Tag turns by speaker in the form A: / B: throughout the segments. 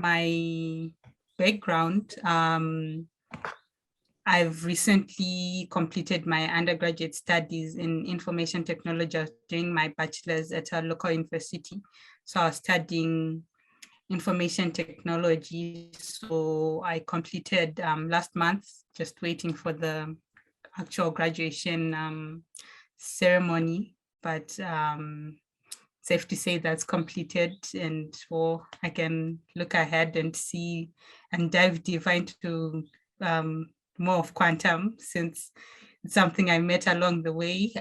A: my background, I've recently completed my undergraduate studies in information technology. I was doing my bachelor's at a local university. So I was studying information technology. So I completed last month, just waiting for the actual graduation ceremony. But safe to say that's completed, and I can look ahead and see and dive deeper into more of quantum, since it's something I met along the way.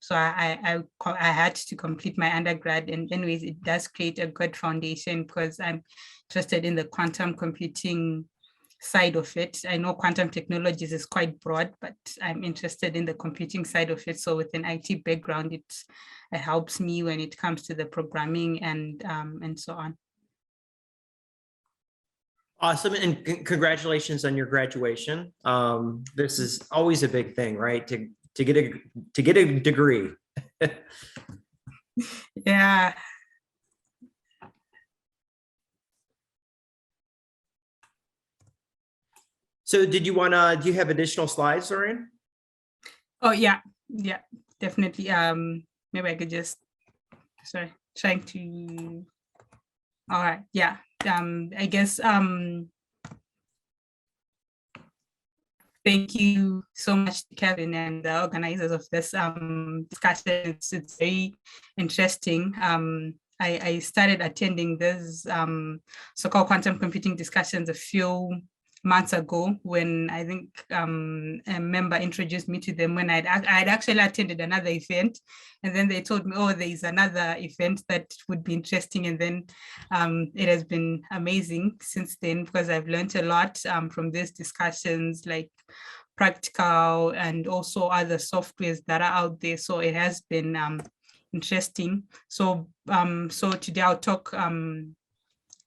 A: So I had to complete my undergrad, and anyways, it does create a good foundation because I'm interested in the quantum computing side of it. I know quantum technologies is quite broad, but I'm interested in the computing side of it. So with an IT background, it helps me when it comes to the programming and so on.
B: Awesome, and congratulations on your graduation. This is always a big thing, right? To get a degree.
A: Yeah.
B: So do you have additional slides, Lorraine?
A: Oh yeah, definitely. Maybe I could just, trying to, all right, yeah. I guess, thank you so much, Kevin, and the organizers of this discussion. It's very interesting. I started attending this so-called quantum computing discussions a few months ago, when I think a member introduced me to them, when I'd actually attended another event, and then they told me, oh, there's another event that would be interesting, and then it has been amazing since then, because I've learned a lot from these discussions, like practical and also other softwares that are out there. So it has been interesting. So today I'll talk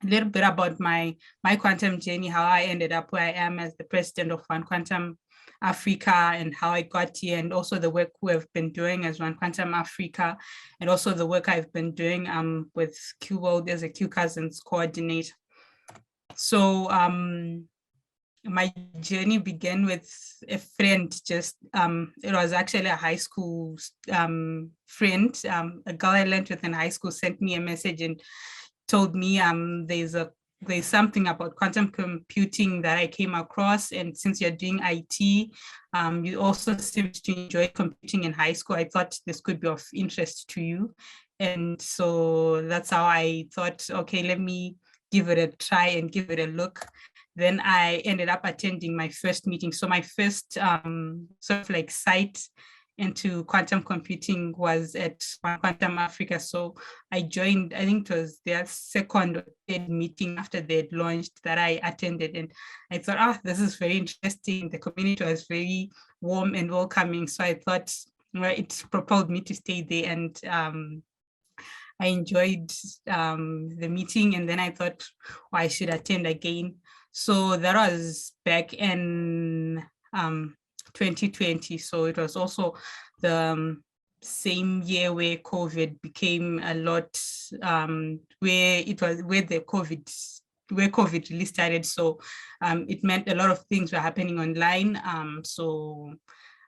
A: a little bit about my quantum journey, how I ended up where I am as the president of One Quantum Africa, and how I got here, and also the work we've been doing as One Quantum Africa, and also the work I've been doing with QWorld as a Q Cousins coordinator. So my journey began with a friend. Just it was actually a high school friend, a girl I learned with in high school, sent me a message and told me there's something about quantum computing that I came across, and since you're doing IT, you also seem to enjoy computing in high school. I thought this could be of interest to you, and so that's how I thought, okay, let me give it a try and give it a look. Then I ended up attending my first meeting. So my first sort of like site into quantum computing was at Quantum Africa. So I joined, I think it was their second or third meeting after they had launched that I attended. And I thought, this is very interesting. The community was very warm and welcoming. So I thought, well, it propelled me to stay there. And I enjoyed the meeting. And then I thought, I should attend again. So that was back in 2020. So it was also the same year where COVID became a lot, where COVID really started. So it meant a lot of things were happening online. So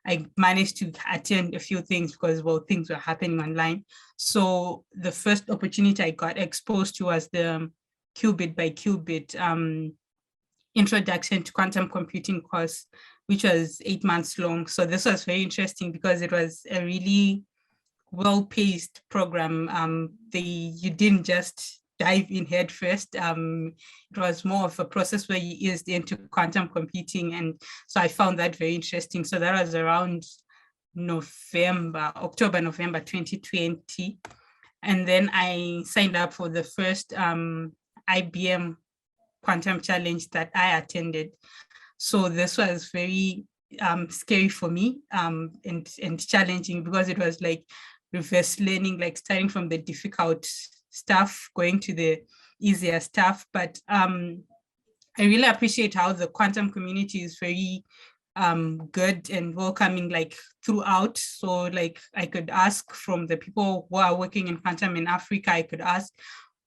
A: I managed to attend a few things because, well, things were happening online. So the first opportunity I got exposed to was the Qubit by Qubit Introduction to Quantum Computing course, which was 8 months long. So this was very interesting because it was a really well-paced program. You didn't just dive in head first. It was more of a process where you eased into quantum computing. And so I found that very interesting. So that was around October, November 2020. And then I signed up for the first IBM Quantum Challenge that I attended. So this was very scary for me and challenging, because it was like reverse learning, like starting from the difficult stuff, going to the easier stuff. But I really appreciate how the quantum community is very good and welcoming, like throughout. So like I could ask from the people who are working in quantum in Africa, I could ask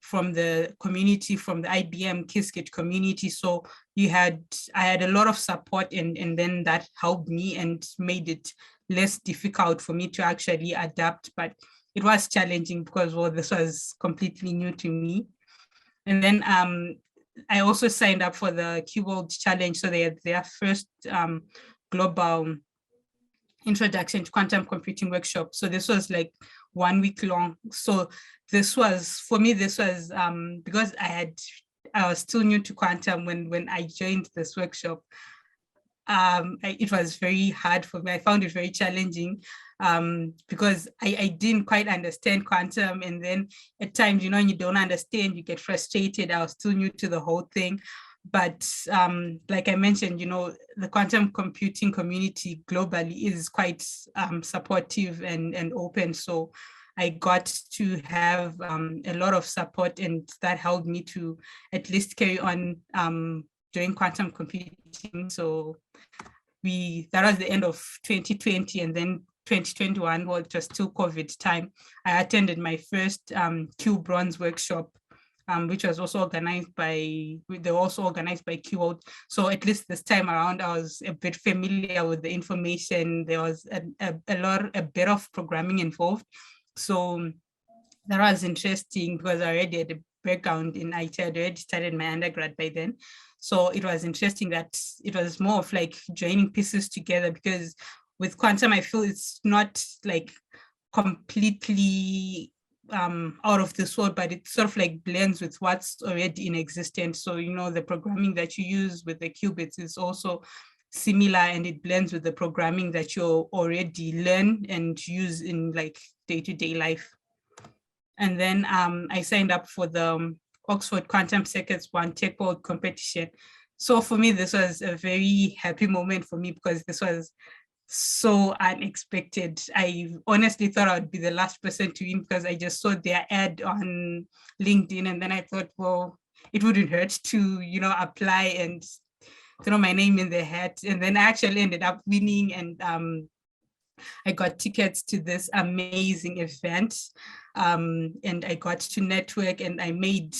A: from the community, from the IBM KiSKIT community. So I had a lot of support, and then that helped me and made it less difficult for me to actually adapt. But it was challenging because, well, this was completely new to me. And then I also signed up for the Quantum Challenge. So they had their first global introduction to quantum computing workshop. So this was like 1 week long. So this was, for me, this was because I was still new to quantum when I joined this workshop. It was very hard for me. I found it very challenging because I didn't quite understand quantum. And then at times, when you don't understand, you get frustrated. I was still new to the whole thing. But like I mentioned, the quantum computing community globally is quite supportive and open. So I got to have a lot of support, and that helped me to at least carry on doing quantum computing. So that was the end of 2020, and then 2021, well, it was still COVID time. I attended my first Q Bronze workshop, which was also organized by Q. So at least this time around, I was a bit familiar with the information. There was a bit of programming involved. So that was interesting because I already had a background in IT. I'd already started my undergrad by then. So it was interesting that it was more of like joining pieces together, because with quantum, I feel it's not like completely out of this world, but it sort of like blends with what's already in existence. So, the programming that you use with the qubits is also similar, and it blends with the programming that you already learn and use in like day-to-day life. And then I signed up for the Oxford Quantum Circuits One Tech World competition. So for me, this was a very happy moment for me because this was so unexpected. I honestly thought I would be the last person to win because I just saw their ad on LinkedIn, and then I thought, well, it wouldn't hurt to, apply and throw my name in the hat. And then I actually ended up winning, and I got tickets to this amazing event, and I got to network, and I made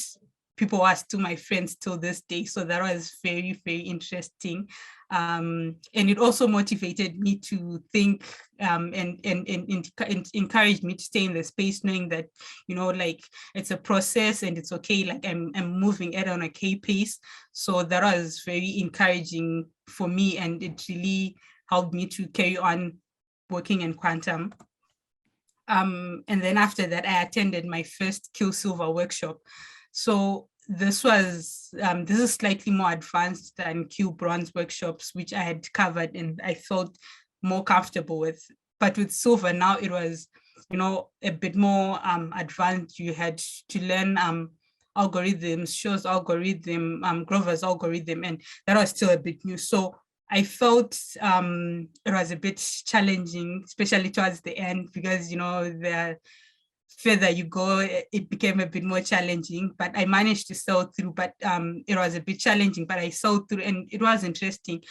A: people who are still my friends till this day. So that was very, very interesting. And it also motivated me to think and encouraged me to stay in the space, knowing that, like it's a process and it's okay. Like I'm moving at on a K pace. So that was very encouraging for me, and it really helped me to carry on working in quantum. And then after that, I attended my first Silver workshop. So this is slightly more advanced than Q Bronze workshops, which I had covered and I felt more comfortable with. But with Silver now, it was, a bit more advanced. You had to learn algorithms, Shor's algorithm, Grover's algorithm, and that was still a bit new. So I felt it was a bit challenging, especially towards the end, because, the further you go, it became a bit more challenging, but I managed to sail through. But it was a bit challenging, but I sailed through, and it was interesting.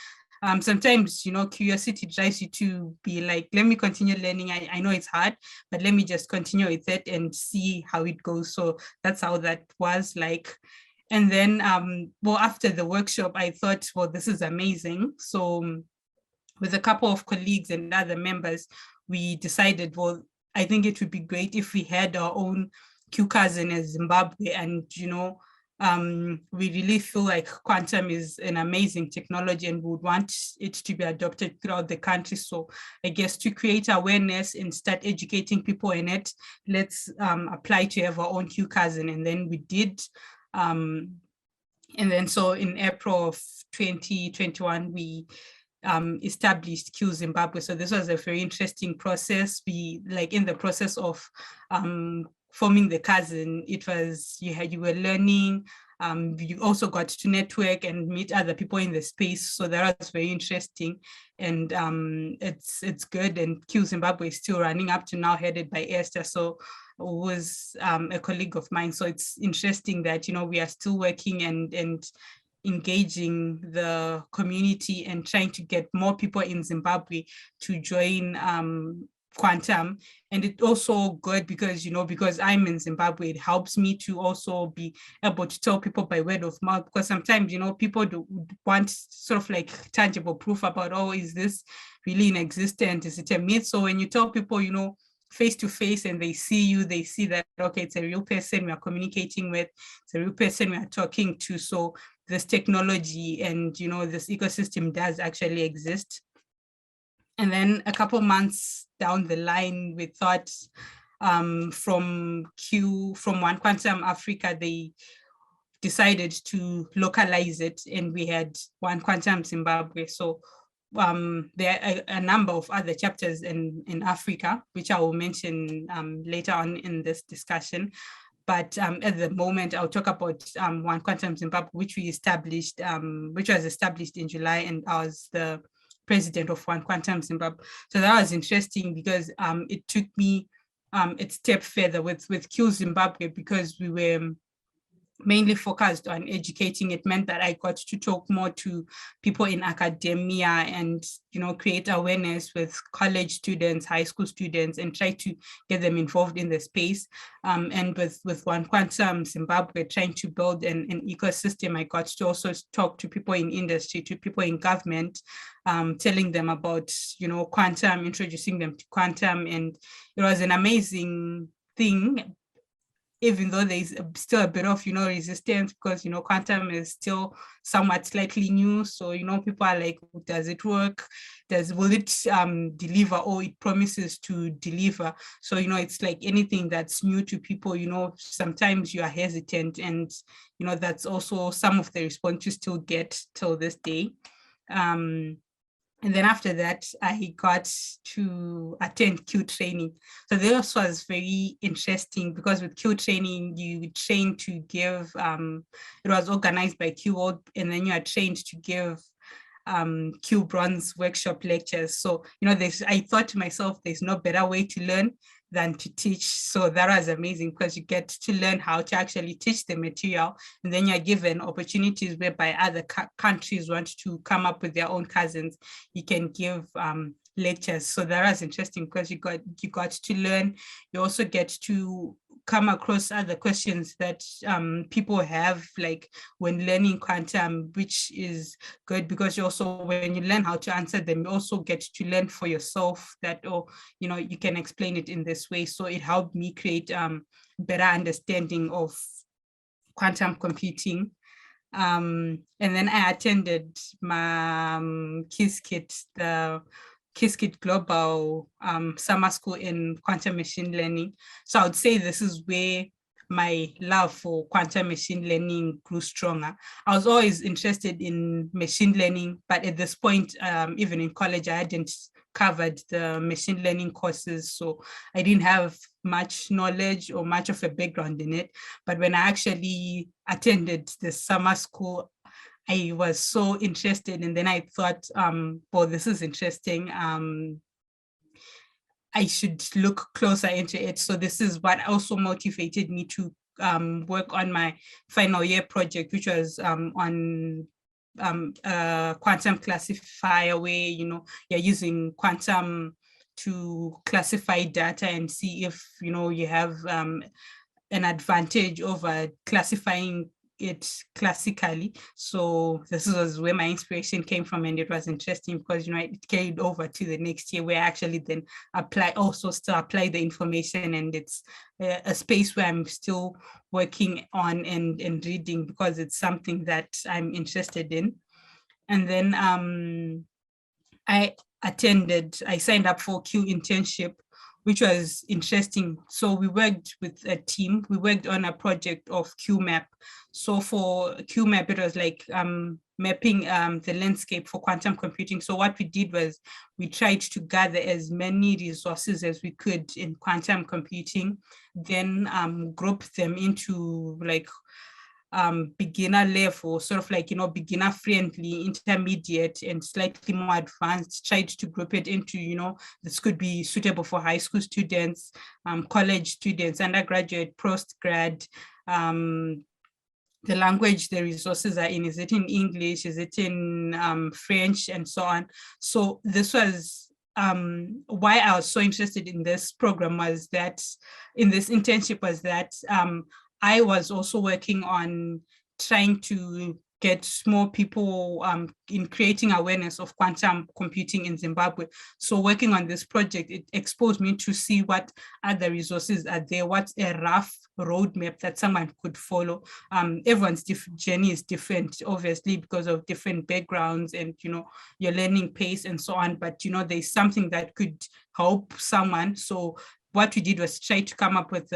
A: Sometimes, curiosity drives you to be like, let me continue learning. I know it's hard, but let me just continue with it and see how it goes. So that's how that was like. And then, after the workshop, I thought, well, this is amazing. So with a couple of colleagues and other members, we decided, well, I think it would be great if we had our own QCAS in Zimbabwe. And, we really feel like quantum is an amazing technology and would want it to be adopted throughout the country. So I guess to create awareness and start educating people in it, let's apply to have our own QCAS. And then we did. And then so in April of 2021, we established Q Zimbabwe. So this was a very interesting process. We, like, in the process of forming the cousin, it was, you were learning, you also got to network and meet other people in the space. So that was very interesting, and it's good. And Q Zimbabwe is still running up to now, headed by Esther, so who was a colleague of mine. So it's interesting that, we are still working and engaging the community and trying to get more people in Zimbabwe to join quantum. And it's also good because, because I'm in Zimbabwe, it helps me to also be able to tell people by word of mouth, because sometimes, people do want sort of like tangible proof about, oh, is this really in existence? Is it a myth? So when you tell people, face to face, and they see you, they see that, okay, it's a real person we are communicating with, it's a real person we are talking to. So this technology and, this ecosystem does actually exist. And then a couple months down the line, we thought from One Quantum Africa, they decided to localize it, and we had One Quantum Zimbabwe. So there are a number of other chapters in Africa, which I will mention later on in this discussion. But at the moment, I'll talk about One Quantum Zimbabwe, which we established, which was established in July, and I was the president of One Quantum Zimbabwe. So that was interesting because it took me a step further with Q Zimbabwe, because we were mainly focused on educating. It meant that I got to talk more to people in academia and, create awareness with college students, high school students, and try to get them involved in the space. And with One Quantum Zimbabwe, trying to build an ecosystem, I got to also talk to people in industry, to people in government, telling them about, quantum, introducing them to quantum. And it was an amazing thing, even though there's still a bit of, resistance, because, quantum is still somewhat slightly new. So, people are like, does it work? Will it deliver, or it promises to deliver? So, it's like anything that's new to people, sometimes you are hesitant, and, that's also some of the response you still get till this day. And then after that, I got to attend Q training. So this was very interesting, because with Q training, you train to give, it was organized by Q World, and then you are trained to give Q Bronze workshop lectures. So, I thought to myself, there's no better way to learn than to teach. So that was amazing, because you get to learn how to actually teach the material, and then you're given opportunities whereby other countries want to come up with their own cousins. You can give lectures. So that was interesting, because you got to learn. You also get to come across other questions that people have, like when learning quantum, which is good, because you also, when you learn how to answer them, you also get to learn for yourself that, you can explain it in this way. So it helped me create better understanding of quantum computing. And then I attended my KiSKIT, the KiSKIT Global Summer School in Quantum Machine Learning. So I would say this is where my love for quantum machine learning grew stronger. I was always interested in machine learning, but at this point, even in college, I hadn't covered the machine learning courses, so I didn't have much knowledge or much of a background in it. But when I actually attended the summer school, I was so interested, and then I thought, well, this is interesting. I should look closer into it. So this is what also motivated me to work on my final year project, which was on quantum classifier, where, you're using quantum to classify data and see if, you have an advantage over classifying it classically. So this was where my inspiration came from, and it was interesting because, it carried over to the next year, where I actually then still apply the information, and it's a space where I'm still working on and reading, because it's something that I'm interested in. And then I signed up for Q internship, which was interesting. So we worked with a team. We worked on a project of QMap. So for QMap, it was like mapping the landscape for quantum computing. So what we did was we tried to gather as many resources as we could in quantum computing, then group them into like beginner level, sort of like, beginner friendly, intermediate, and slightly more advanced, tried to group it into, this could be suitable for high school students, college students, undergraduate, postgrad, the language the resources are in, is it in English, is it in French, and so on. So this was why I was so interested in this program was that, in this internship, was that I was also working on trying to get more people in creating awareness of quantum computing in Zimbabwe. So working on this project, it exposed me to see what other resources are there, what's a rough roadmap that someone could follow. Everyone's journey is different, obviously, because of different backgrounds and, your learning pace and so on. But, there's something that could help someone. So what we did was try to come up with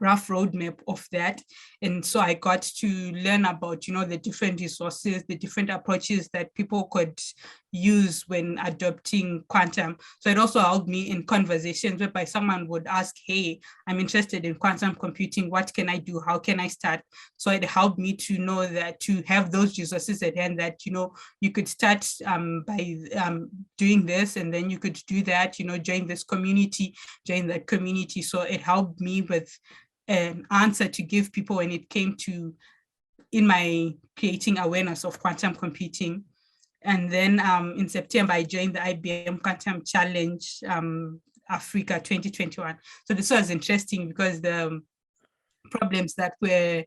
A: rough roadmap of that. And so I got to learn about, the different resources, the different approaches that people could use when adopting quantum. So it also helped me in conversations whereby someone would ask, hey, I'm interested in quantum computing. What can I do? How can I start? So it helped me to know that, to have those resources at hand, that, you could start by doing this, and then you could do that, join this community, join that community. So it helped me with an answer to give people when it came to, in my creating awareness of quantum computing. And then in September, I joined the IBM Quantum Challenge Africa 2021. So this was interesting because the problems that we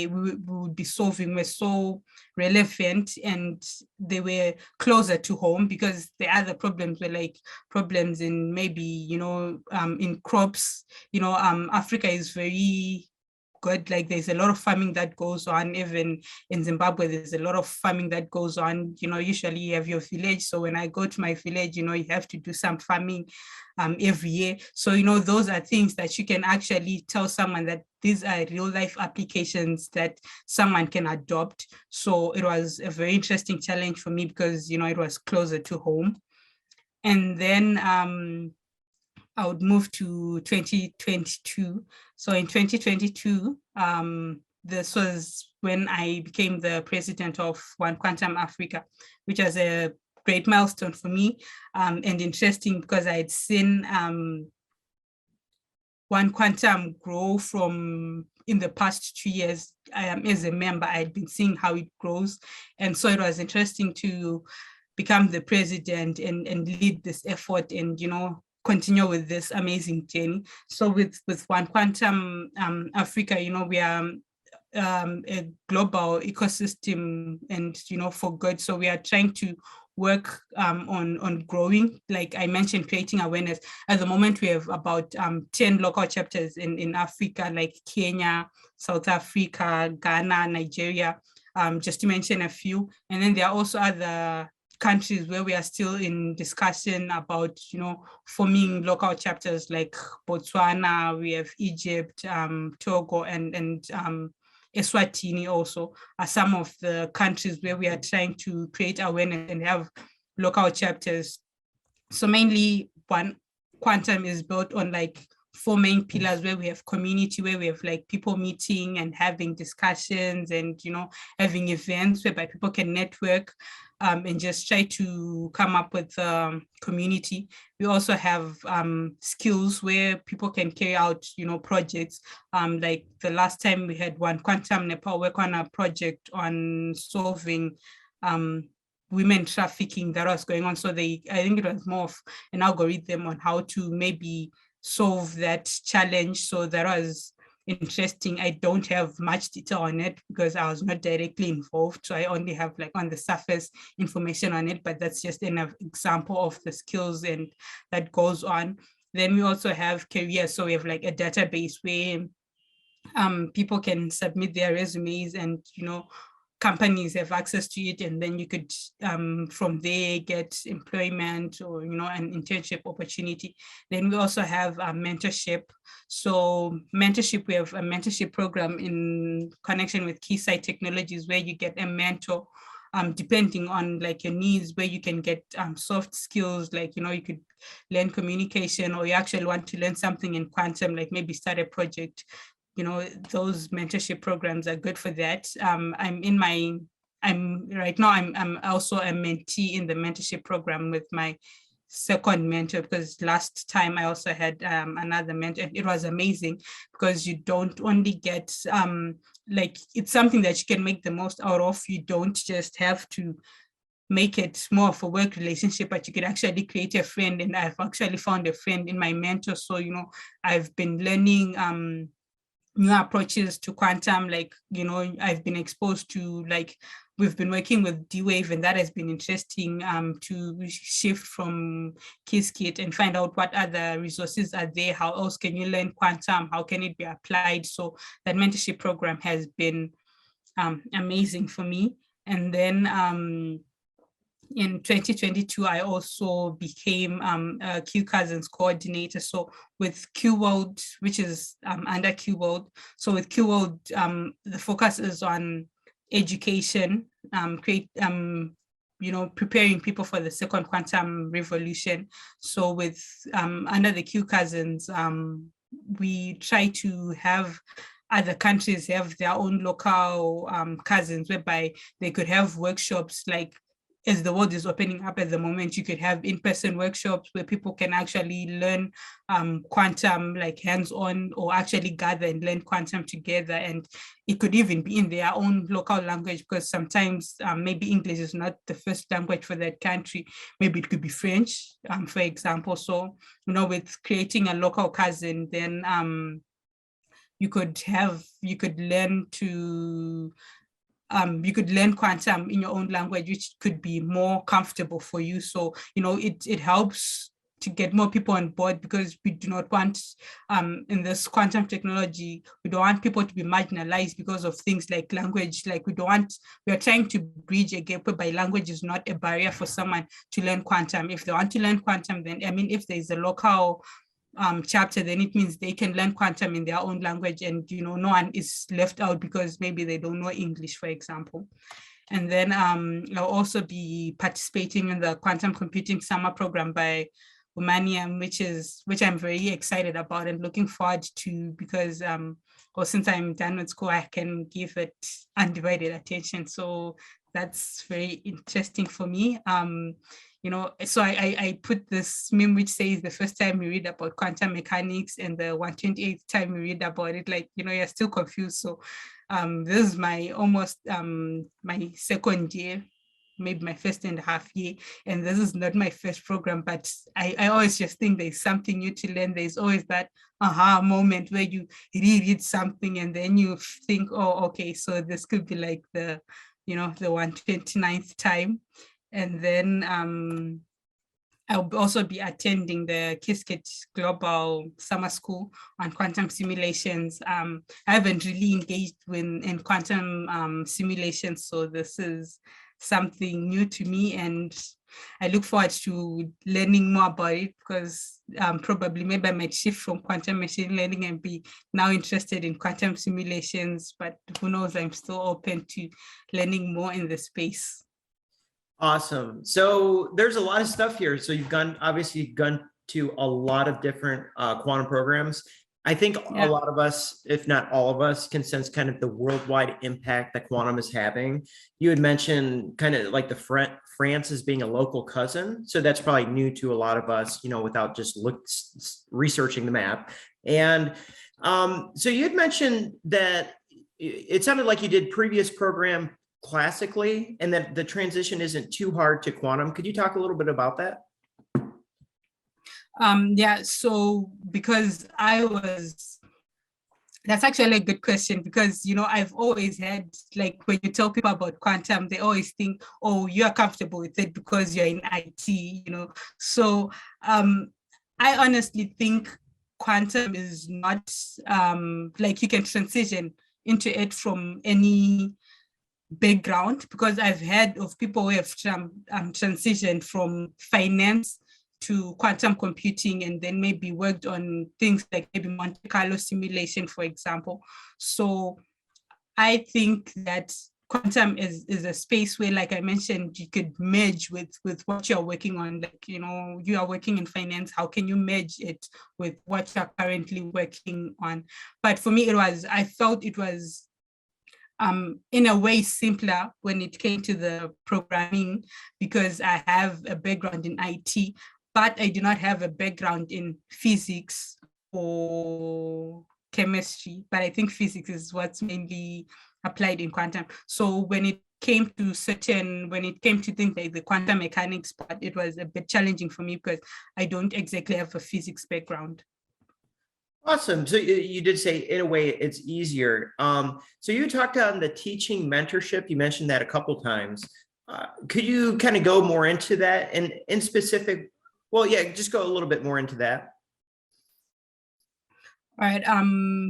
A: would be solving were so relevant, and they were closer to home, because the other problems were like problems in maybe, in crops. Africa is very good. Like, there's a lot of farming that goes on. Even in Zimbabwe, there's a lot of farming that goes on. Usually you have your village. So when I go to my village, you have to do some farming every year. So, those are things that you can actually tell someone that these are real life applications that someone can adopt. So it was a very interesting challenge for me because, it was closer to home. And then I would move to 2022. So in 2022, this was when I became the president of One Quantum Africa, which was a great milestone for me, and interesting because I had seen One Quantum grow from, in the past 2 years. As a member, I had been seeing how it grows. And so it was interesting to become the president and lead this effort and, continue with this amazing journey. So with One Quantum Africa, we are a global ecosystem and, for good. So we are trying to work on growing, like I mentioned, creating awareness. At the moment, we have about 10 local chapters in Africa, like Kenya, South Africa, Ghana, Nigeria, just to mention a few. And then there are also other countries where we are still in discussion about, forming local chapters, like Botswana, we have Egypt, Togo, and Eswatini also are some of the countries where we are trying to create awareness and have local chapters. So mainly One Quantum is built on like 4 main pillars, where we have community, where we have like people meeting and having discussions and, having events whereby people can network and just try to come up with community. We also have skills where people can carry out, projects. Like the last time we had One Quantum Nepal work on a project on solving women trafficking that was going on. So I think it was more of an algorithm on how to maybe solve that challenge. So that was interesting. I don't have much detail on it because I was not directly involved. So I only have like on the surface information on it, but that's just an example of the skills and that goes on. Then we also have careers. So we have like a database where people can submit their resumes and, companies have access to it, and then you could from there get employment or an internship opportunity. Then we also have mentorship. So mentorship, we have a mentorship program in connection with KiSKIT technologies, where you get a mentor depending on like your needs, where you can get soft skills, like you could learn communication, or you actually want to learn something in quantum, like maybe start a project. Those mentorship programs are good for that. I'm right now, I'm also a mentee in the mentorship program with my second mentor, because last time I also had another mentor. It was amazing because you don't only get like, it's something that you can make the most out of. You don't just have to make it more of a work relationship, but you could actually create a friend. And I've actually found a friend in my mentor. So, I've been learning new approaches to quantum, like, I've been exposed to, like, we've been working with D-Wave, and that has been interesting to shift from KiSKIT and find out what other resources are there, how else can you learn quantum, how can it be applied. So that mentorship program has been amazing for me. And then in 2022, I also became a Q Cousins coordinator. So with Q World, which is under Q World. So with Q World, the focus is on education, preparing people for the second quantum revolution. So with under the Q Cousins, we try to have other countries have their own local cousins, whereby they could have workshops, like, as the world is opening up at the moment, you could have in-person workshops where people can actually learn quantum, like hands-on, or actually gather and learn quantum together. And it could even be in their own local language, because sometimes maybe English is not the first language for that country. Maybe it could be French, for example. So, with creating a local cousin, then you could learn to you could learn quantum in your own language, which could be more comfortable for you. So, it helps to get more people on board, because we do not want, in this quantum technology, we don't want people to be marginalized because of things like language. Like, we are trying to bridge a gap whereby language is not a barrier for someone to learn quantum. If they want to learn quantum, then, if there's a local chapter, then it means they can learn quantum in their own language, and no one is left out because maybe they don't know English, for example. And then I'll also be participating in the quantum computing summer program by Humanium, which I'm very excited about and looking forward to, because since I'm done with school, I can give it undivided attention. So that's very interesting for me. So I put this meme which says the first time you read about quantum mechanics and the 128th time you read about it, like, you're still confused. So this is my almost my second year, maybe my first and a half year, and this is not my first program, but I always just think there's something new to learn. There's always that aha moment where you reread something and then you think, oh, okay, so this could be like the 129th time. And then I'll also be attending the KiSKIT Global Summer School on quantum simulations. I haven't really engaged in quantum simulations, so this is something new to me, and I look forward to learning more about it, because probably maybe I might shift from quantum machine learning and be now interested in quantum simulations, but who knows, I'm still open to learning more in the space.
B: Awesome. So there's a lot of stuff here. So you've gone to a lot of different quantum programs. I think a lot of us, if not all of us, can sense kind of the worldwide impact that quantum is having. You had mentioned kind of like France as being a local cousin. So that's probably new to a lot of us, without just researching the map. And so you had mentioned that it sounded like you did previous program classically, and that the transition isn't too hard to quantum. Could you talk a little bit about that?
A: So because that's actually a good question, because, I've always had, like, when you tell people about quantum, they always think, oh, you're comfortable with it because you're in IT, So I honestly think quantum is not, like, you can transition into it from any background, because I've heard of people who have transitioned from finance to quantum computing, and then maybe worked on things like maybe Monte Carlo simulation, for example. So I think that quantum is a space where, like I mentioned, you could merge with what you're working on. Like, you are working in finance, how can you merge it with what you're currently working on? But for me, I felt it was in a way simpler when it came to the programming, because I have a background in IT, but I do not have a background in physics or chemistry. But I think physics is what's mainly applied in quantum. So when it when it came to things like the quantum mechanics part, it was a bit challenging for me because I don't exactly have a physics background.
B: Awesome. So you did say in a way it's easier. So you talked on the teaching mentorship. You mentioned that a couple times. Could you kind of go more into that and in specific? Well, yeah, just go a little bit more into that.
A: All right.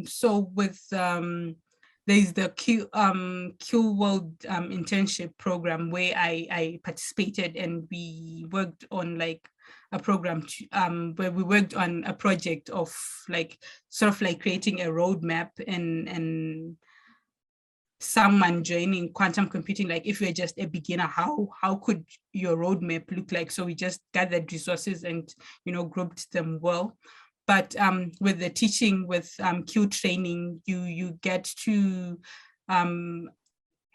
A: So with there's the Q World internship program where I participated, and we worked on like a program where we worked on a project of like sort of like creating a roadmap and someone joining quantum computing, like if you're just a beginner, how could your roadmap look like? So we just gathered resources and grouped them well. But with the teaching with Q training, you get to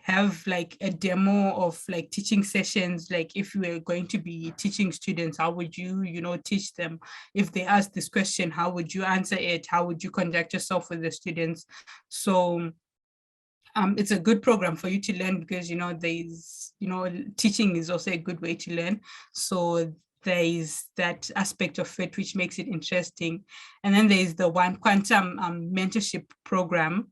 A: have like a demo of like teaching sessions. Like if you were going to be teaching students, how would you teach them? If they ask this question, how would you answer it? How would you conduct yourself with the students? So it's a good program for you to learn because there's teaching is also a good way to learn. So there is that aspect of it which makes it interesting. And then there's the One Quantum mentorship program.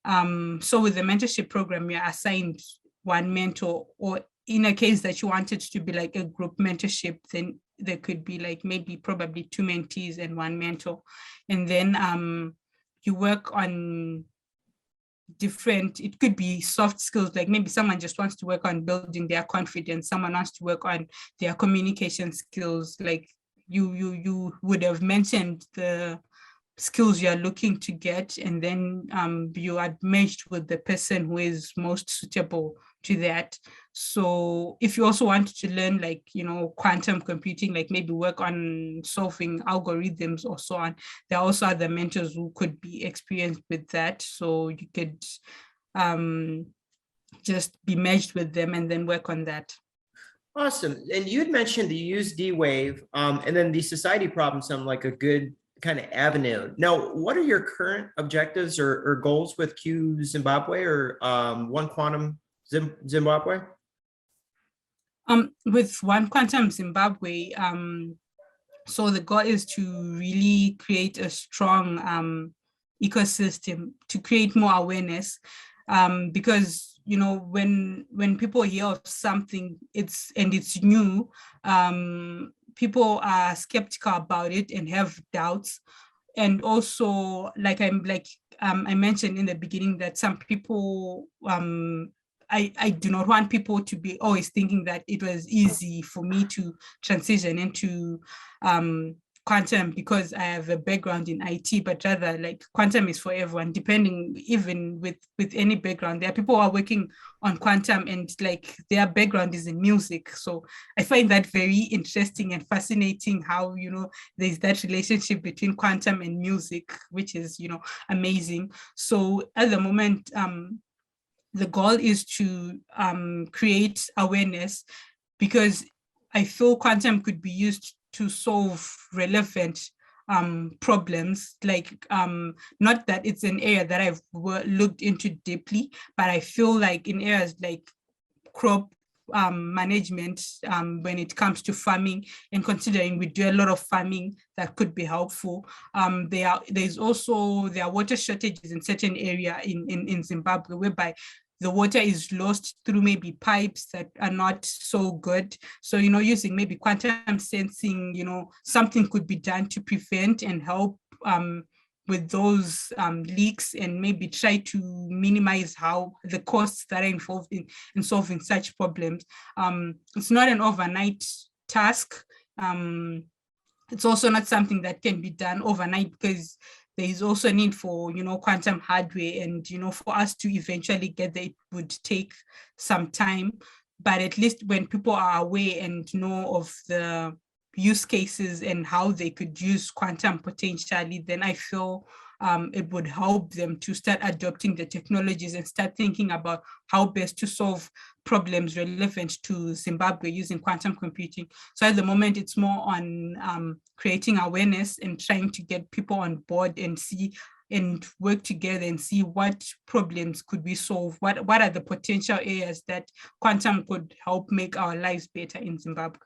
A: So with the mentorship program, you're assigned one mentor, or in a case that you wanted to be like a group mentorship, then there could be like probably two mentees and one mentor. And then you work on it could be soft skills, like maybe someone just wants to work on building their confidence, someone wants to work on their communication skills. Like you would have mentioned the skills you're looking to get, and then you are matched with the person who is most suitable to that. So if you also want to learn like quantum computing, like maybe work on solving algorithms or so on, there are also other mentors who could be experienced with that, so you could just be matched with them and then work on that.
B: Awesome. And you had mentioned the use D-Wave, and then the society problem sound like a good kind of avenue. Now, what are your current objectives or goals with Q Zimbabwe or One Quantum Zimbabwe?
A: With One Quantum Zimbabwe, so the goal is to really create a strong ecosystem to create more awareness, because when people hear of something it's new, people are skeptical about it and have doubts. And also, like I mentioned in the beginning, that some people I do not want people to be always thinking that it was easy for me to transition into quantum because I have a background in IT, but rather like quantum is for everyone, depending, even with any background. There are people who are working on quantum and like their background is in music. So I find that very interesting and fascinating how, there's that relationship between quantum and music, which is, amazing. So at the moment, the goal is to create awareness, because I feel quantum could be used to solve relevant problems. Like not that it's an area that I've looked into deeply, but I feel like in areas like crop management, when it comes to farming, and considering we do a lot of farming, that could be helpful. There are water shortages in certain area in Zimbabwe, whereby the water is lost through maybe pipes that are not so good. So, using maybe quantum sensing, something could be done to prevent and help with those leaks, and maybe try to minimize how the costs that are involved in solving such problems. It's not an overnight task. It's also not something that can be done overnight, because there is also a need for, quantum hardware, and, for us to eventually get there, it would take some time. But at least when people are aware and know of the use cases and how they could use quantum potentially, then I feel it would help them to start adopting the technologies and start thinking about how best to solve problems relevant to Zimbabwe using quantum computing. So at the moment, it's more on creating awareness and trying to get people on board and see and work together and see what problems could we solve, what are the potential areas that quantum could help make our lives better in Zimbabwe.